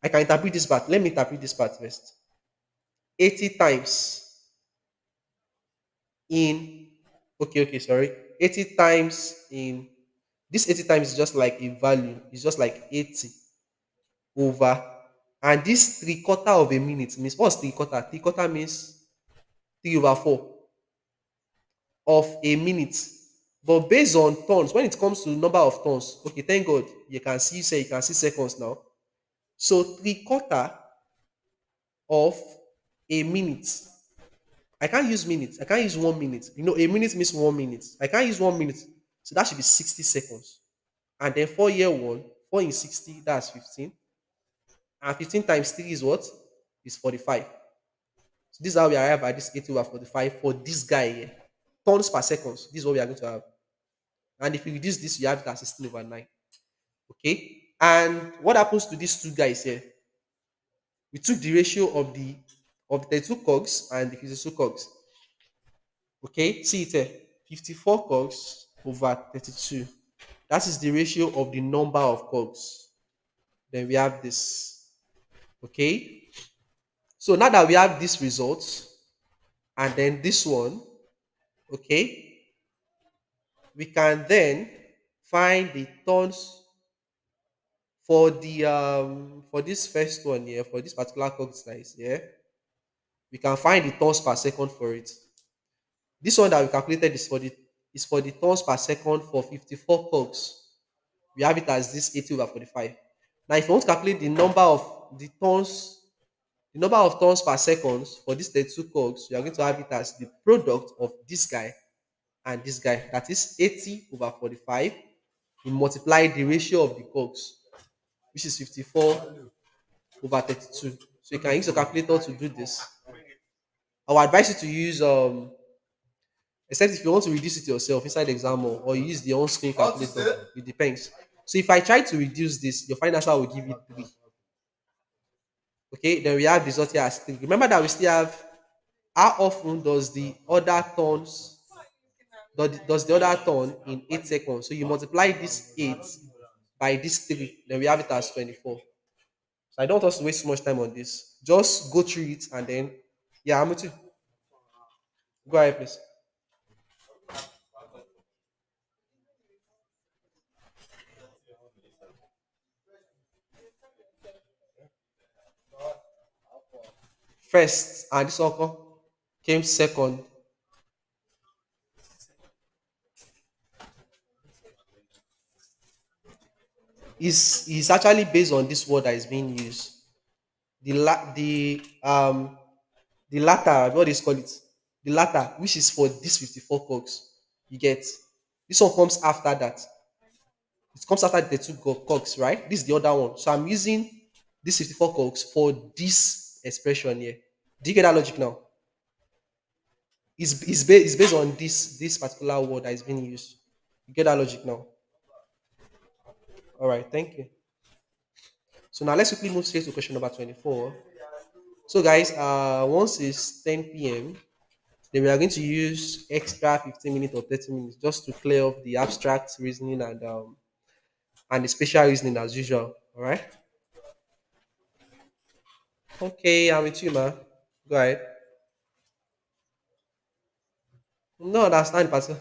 I can interpret this part. Let me interpret this part first. 80 times in, okay, sorry. 80 times in, this 80 times is just like a value, it's just like 80 over, and this 3/4 of a minute means, what's 3/4? 3/4 means 3/4 of a minute. But based on turns, when it comes to number of turns, okay, thank God you can see, say you can see seconds now. So 3/4 of a minute. I can't use minutes. I can't use 1 minute. A minute means 1 minute. I can't use 1 minute. So that should be 60 seconds. And then 4 year 1, 4 in 60, that's 15. And 15 times 3 is what? Is 45. So this is how we arrive at this 80 over 45 for this guy here. Turns per seconds. This is what we are going to have. And if you reduce this, you have it as 16 over 9. Okay? And what happens to these two guys here? We took the ratio of the two cogs and the 52 cogs. Okay, see it here. 54 cogs over 32. That is the ratio of the number of cogs. Then we have this. Okay. So now that we have this result and then this one, okay, we can then find the turns for this first one here, for this particular cog size here, we can find the turns per second for it. This one that we calculated is for the turns per second for 54 cogs. We have it as this 80 over 45. Now, if you want to calculate the number of turns per second for this 32 cogs, you are going to have it as the product of this guy and this guy. That is 80 over 45. You multiply the ratio of the cogs, which is 54 over 32. So you can use a calculator to do this. I would advise you to use except if you want to reduce it yourself inside the exam, or you use the on-screen calculator. It depends. So if I try to reduce this, your final answer will give you 3. Okay, then we have the result here as 3. Remember that we still have how often does the other turns does the other turn in 8 seconds. So you multiply this 8 by this 3, then we have it as 24. So I don't want us to waste too much time on this. Just go through it and then, yeah, I'm with you. Go ahead, please. First, and this one came second. Is actually based on this word that is being used. The latter, what is call it? The latter, which is for this 54 cogs. You get this one comes after that. It comes after the two cogs, right? This is the other one. So I'm using this 54 cogs for this expression here. Do you get that logic now? It's based on this particular word that is being used. You get that logic now? All right, thank you. So now let's quickly move straight to question number 24. So guys, once it's 10 p.m., then we are going to use extra 15 minutes or 30 minutes just to clear up the abstract reasoning and the spatial reasoning as usual. All right. Okay, I'm with you, man. Go ahead. No understand, person.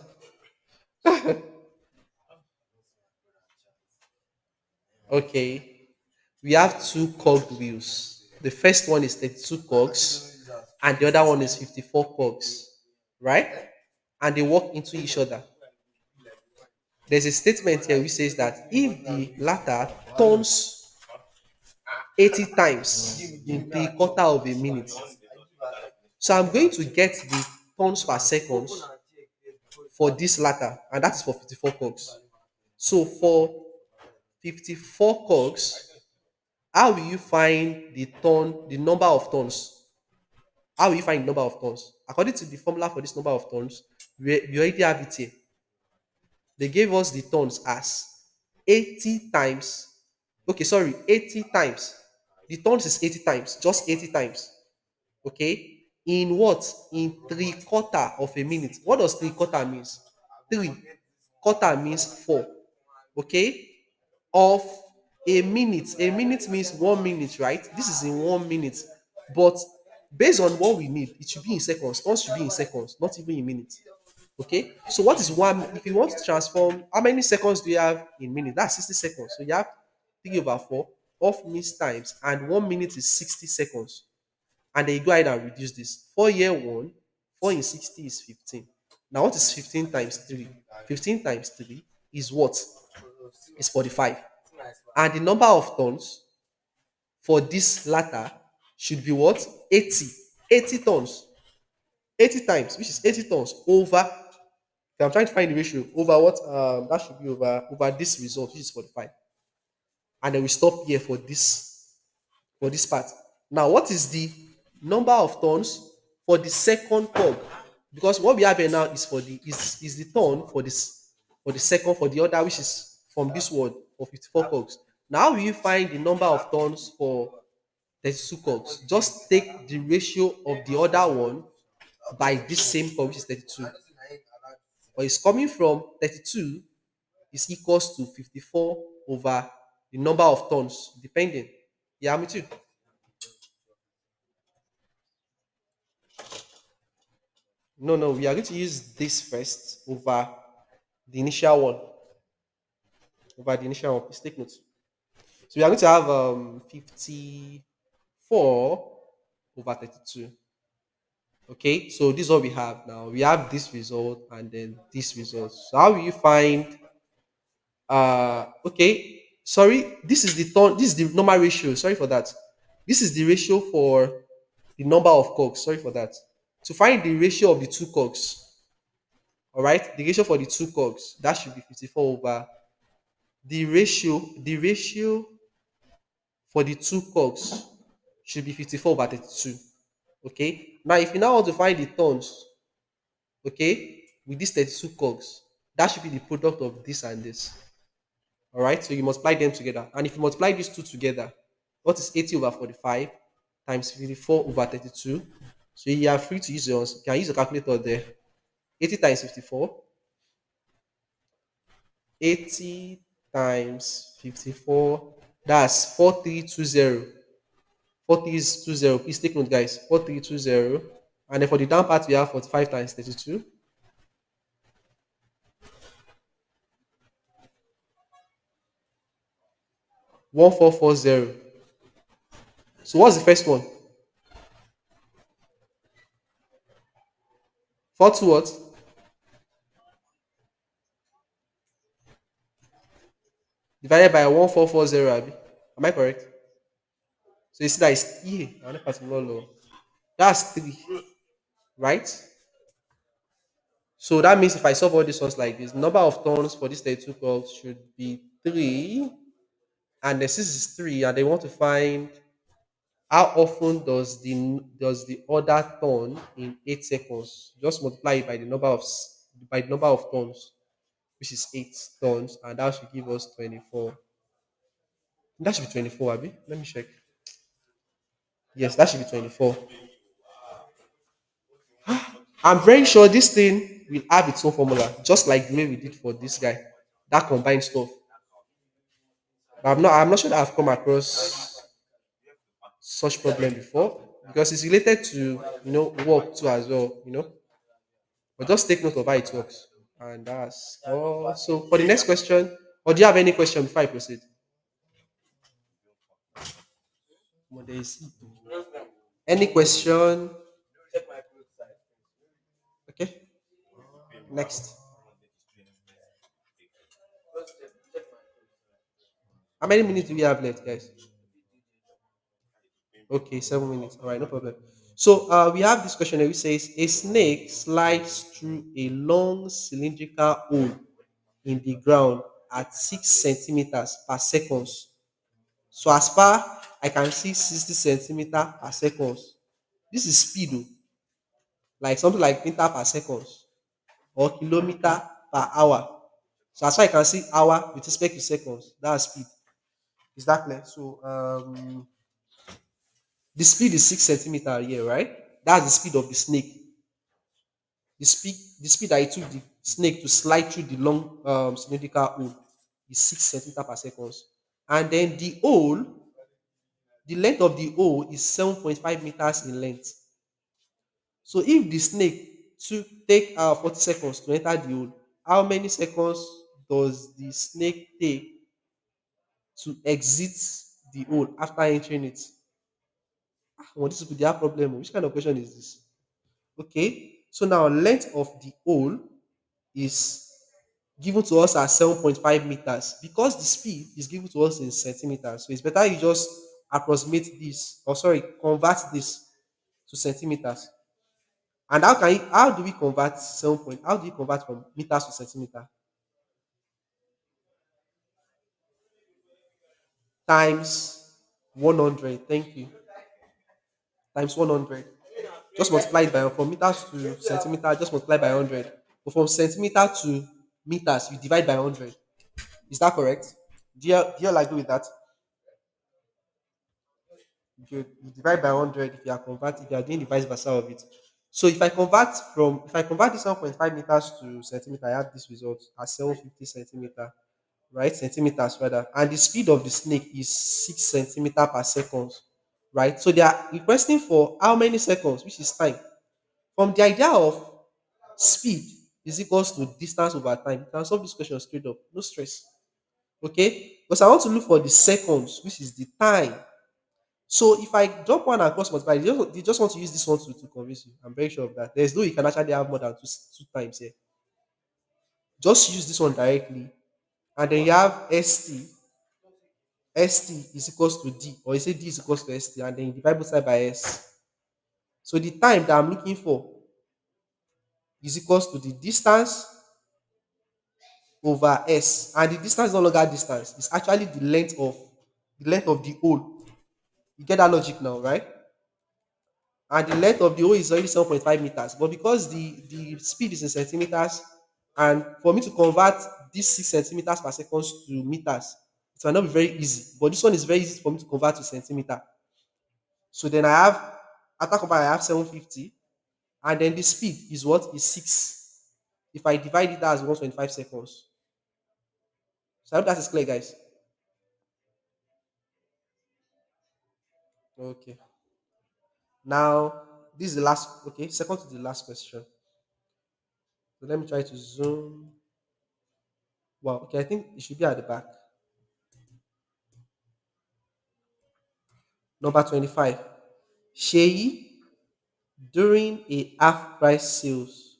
Okay. We have two cog wheels. The first one is 32 cogs, and the other one is 54 cogs, right? And they walk into each other. There's a statement here which says that if the latter turns 80 times in 3/4 of a minute, so I'm going to get the turns per second for this latter, and that is for 54 cogs. So for 54 cogs, how will you find the number of turns? How will you find the number of turns? According to the formula for this number of turns, we already have it here. They gave us the turns as 80 times. Okay, sorry, 80 times. The turns is 80 times, just 80 times. Okay, in what? In 3/4 of a minute. What does 3/4 means? 3 quarter means 4. Okay, of a minute means 1 minute, right? This is in 1 minute, but based on what we need, it should be in seconds. All should be in seconds, not even in minutes. Okay, so what is one? If you want to transform, how many seconds do you have in minutes? That's 60 seconds. So you have 3/4 of means times, and 1 minute is 60 seconds. And then you go ahead and reduce this. 4 year one, 4 in 60 is 15. Now, what is 15 times 3? 15 times 3 is what? Is 45. And the number of tons for this latter should be what? 80. 80 tons. 80 times, which is 80 tons over. I'm trying to find the ratio over what? That should be over this result, which is 45. And then we stop here for this part. Now, what is the number of turns for the second cog? Because what we have here now is is the turn for the second for the other, which is from this word for 54 cogs. Now, how will you find the number of turns for 32 cogs? Just take the ratio of the other one by this same cog, which is 32. But it's coming from 32 is equals to 54 over the number of turns, depending. Yeah, I'm with you. No, no, we are going to use this first the initial one, over the initial one. Please take note. So we are going to have 54 over 32. Okay, so this is what we have now. We have this result and then this result. So how will you find okay, sorry, this is the normal ratio. Sorry for that. This is the ratio for the number of cogs. Sorry for that. To find the ratio of the two cogs, all right, the ratio for the two cogs, that should be 54 over the ratio for the two cogs should be 54 over 32. Okay. Now, if you now want to find the turns, okay, with these 32 cogs, that should be the product of this and this. All right. So you multiply them together. And if you multiply these two together, what is 80 over 45? times 54 over 32. So you are free to use your, you can use your calculator there. 80 times 54. 80 times 54. That's 4320. 4320. Please take note, guys. 4320. And then for the down part, we have 45 times 32. 1440. So what's the first one? 42 what? Divided by 1440, Abi. Am I correct? So you see that is another particular law. That's 3, right? So that means if I solve all these ones like this, number of turns for this 32 curls should be 3, and the 6 is 3, and they want to find how often does the other turn in 8 seconds. Just multiply it by the number of turns, which is 8 turns, and that should give us 24. That should be 24, Abi. Let me check. Yes, that should be 24. I'm very sure this thing will have its own formula, just like the way we did for this guy, that combined stuff. But I'm not sure that I've come across such problem before because it's related to work too as well. But just take note of how it works. And that's all. So for the next question, or do you have any question before I proceed? Well, there is any question? Okay, next. How many minutes do we have left, guys? Okay, 7 minutes. All right, no problem. So we have this question here which says a snake slides through a long cylindrical hole in the ground at 6 centimeters per second. So as far I can see 60 centimeter per second. This is speed, oh, like something like meter per second or kilometer per hour. So as far I can see hour with respect to seconds, that's speed. Is that clear? So the speed is 6 centimeter here, right? That's the speed of the snake. The speed that it took the snake to slide through the long cylindrical hole is 6 centimeter per second. And then the length of the hole is 7.5 meters in length. So if the snake take 40 seconds to enter the hole, how many seconds does the snake take to exit the hole after entering it? Well, this will be their problem. Which kind of question is this? Okay, so now length of the hole is given to us as 7.5 meters because the speed is given to us in centimeters. So it's better you just approximate this, or sorry, convert this to centimeters. And how do we convert how do we convert from meters to centimeter? Times 100. Thank you. Times 100. Just multiply it by from meters to centimeter, just multiply by 100. But from centimeter to meters, you divide by 100. Is that correct? Do you all agree with that? You divide by 100 if you are doing the vice versa of it. So if I convert this 1.5 meters to centimeter, I have this result as 750 centimeter, right? Centimeters rather. And the speed of the snake is 6 centimeter per second, right? So they are requesting for how many seconds, which is time. From the idea of speed is equals to distance over time, you can solve this question straight up, no stress. Okay, because I want to look for the seconds, which is the time. So if I drop one across multiply, they just want to use this one to convince you. I'm very sure of that. There's no you can actually have more than two times here. Just use this one directly, and then you have st is equals to d, or you say d is equals to st, and then you divide both side by s. So the time that I'm looking for is equals to the distance over s, and the distance is no longer distance; it's actually the length of the hole. You get that logic now, right? And the length of the hole is already 7.5 meters. But because the speed is in centimeters, and for me to convert this 6 centimeters per second to meters, it might not be very easy. But this one is very easy for me to convert to centimeter. So then I have after compound I have 750, and then the speed is what is 6. If I divide it, that's 125 seconds. So I hope that is clear, guys. Okay. Now this is the last. Okay, second to the last question. So let me try to zoom. Wow. Okay, I think it should be at the back. Number 25. Sheyi, during a half price sales,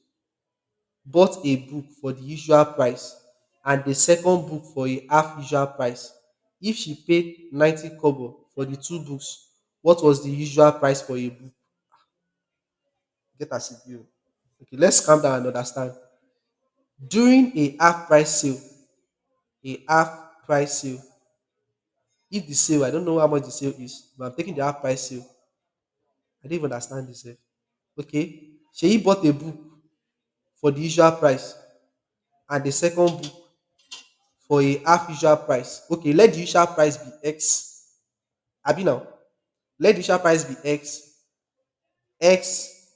bought a book for the usual price and the second book for a half usual price. If she paid 90 kobo for the two books, what was the usual price for a book? Get a CPU. Okay, let's calm down and understand. During a half price sale, if the sale, I don't know how much the sale is, but I'm taking the half price sale. I didn't even understand this. Okay, she bought a book for the usual price and the second book for a half usual price. Okay, let the usual price be X. Abi now, let the usual price be X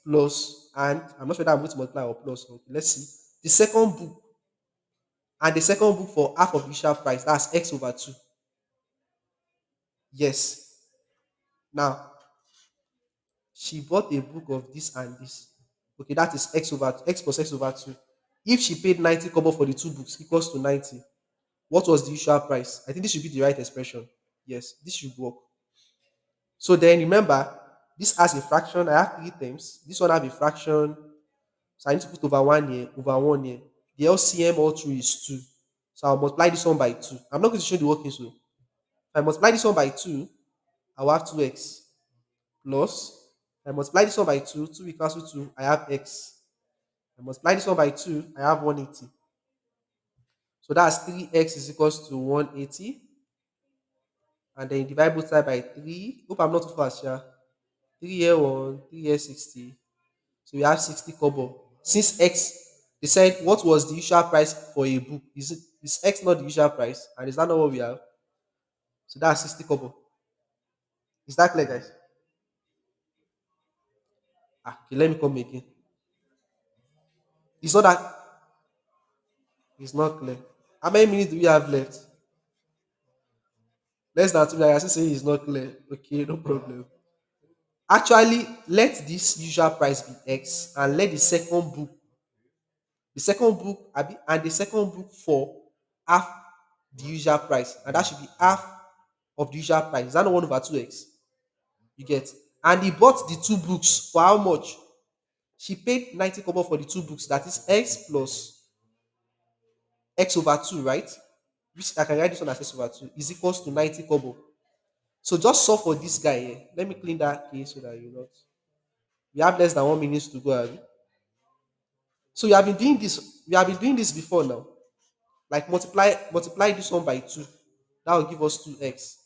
plus, and I'm not sure that I'm going to multiply or plus. Okay, let's see. The second book and the second book for half of the usual price, that's X over 2. Yes. Now, she bought a book of this and this. Okay, that is X plus X over 2. If she paid 90 kobo for the two books equals to 90, what was the usual price? I think this should be the right expression. Yes, this should work. So then remember, this has a fraction. I have three terms. This one have a fraction. So I need to put over 1 here, over 1 here. The LCM all through is 2. So I'll multiply this one by 2. I'm not going to show the working so. If I multiply this one by 2, I will have 2x plus. I multiply this one by 2, 2 will cancel 2, I have x. I multiply this one by 2, I have 180. So that's 3x is equals to 180. And then divide both side by 3. Hope I'm not too fast, yeah. 3 here 1, 3 here 60. So we have 60 kobo. Since x, they said what was the usual price for a book? Is x not the usual price? And is that not what we have? So that's 60 kobo. Is that clear, guys? Okay, let me come again. It's not that it's not clear. How many minutes do we have left? Less than 2 minutes. I still say it's not clear. Okay, no problem. Actually, let this usual price be x and let the second book for half the usual price, and that should be half of the usual price. Is that not 1 over 2x? You get? And he bought the two books for how much? She paid 90 kobo for the two books. That is x plus x over 2, right? Which I can write this one as x over 2 is equals to 90 kobo. So just solve for this guy here. Let me clean that case so that you not. We have less than 1 minute to go, Abi. So you have been doing this. We have been doing this before now. Like multiply this one by 2. That will give us 2x.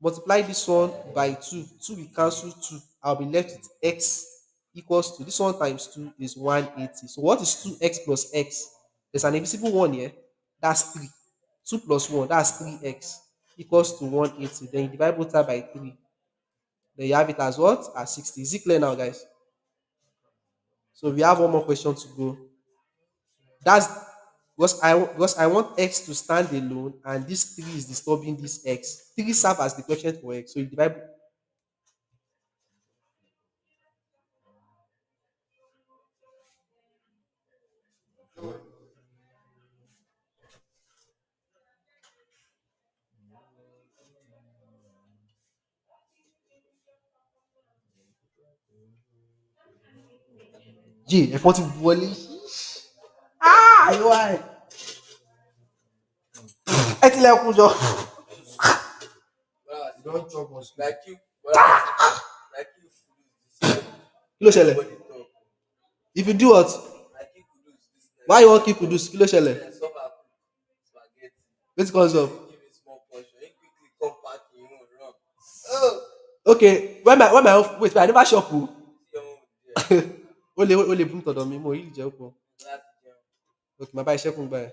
Multiply this one by 2. 2 will cancel 2. I'll be left with x equals to this one times 2 is 180. So what is 2x plus x? There's an invisible one here. That's 3. 2 plus 1, that's 3x equals to 180. Then you divide both side by 3. Then you have it as what? As 60. Is it clear now, guys? So we have one more question to go. That's because I want x to stand alone, and this 3 is disturbing this x. 3 serve as the question for x. So you divide. J ẹ̀fọn ti wọlé. Àyọ̀ ẹ tilẹ̀kùn jọ. Kí ló ṣẹlẹ̀? If you do what? Why you wan kill Kudus? Kí ló ṣẹlẹ̀? Wetin cause up? Okay, when my wait, I never shop o. Ó lè bú tọ̀dọ̀ mi, mo rí ìjẹ́ pọ̀. Okay, màá bá iṣẹ́ kún gbà ẹ̀.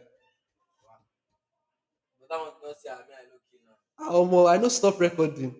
Omo, I no stop recording.